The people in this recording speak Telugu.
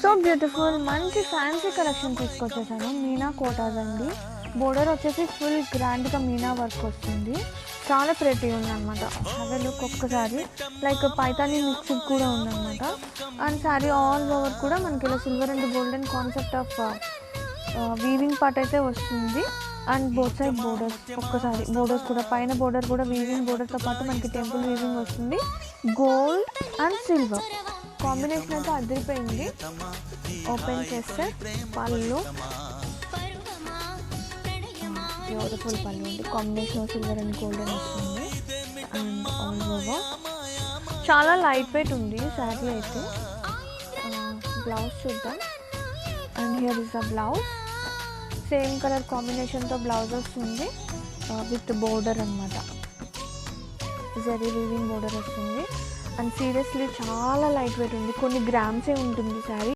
సో బ్యూటిఫుల్ మంచి ఫ్యాన్సీ కలెక్షన్ తీసుకొచ్చేసాను. మీనా కోటాస్ అండి. బోర్డర్ వచ్చేసి ఫుల్ గ్రాండ్గా మీనా వర్క్ వస్తుంది. చాలా ప్రెటీ ఉందన్నమాట. అవే లుక్ ఒక్కసారి లైక్ పైతానీ మిక్స్డ్ కూడా ఉందన్నమాట. అండ్ శారీ ఆల్ ఓవర్ కూడా మనకి ఇలా silver and golden concept of weaving part అయితే వస్తుంది. అండ్ బోత్ సైడ్ బోర్డర్స్, ఒక్కసారి బోర్డర్స్ కూడా పైన బోర్డర్ కూడా వీవింగ్ బోర్డర్తో పాటు మనకి టెంపుల్ వీవింగ్ వస్తుంది. గోల్డ్ అండ్ సిల్వర్ కాంబినేషన్ అయితే అదిరిపోయింది. ఓపెన్ చేస్తే పళ్ళు బ్యూటిఫుల్ పళ్ళు అండి. కాంబినేషన్ సిల్వర్ అండ్ గోల్డెన్ వస్తుంది. అండ్ ఆల్ ఓవర్ చాలా లైట్ వెయిట్ ఉంది శారీ అయితే. బ్లౌజ్ చూద్దాం. And here is the blouse. Same colour కాంబినేషన్తో బ్లౌజ్ వస్తుంది విత్ బోర్డర్ అనమాట. జరీ వీవింగ్ బోర్డర్ వస్తుంది. అండ్ సీరియస్లీ చాలా లైట్ వెయిట్ ఉంది. కొన్ని గ్రామ్సే ఉంటుంది శారీ.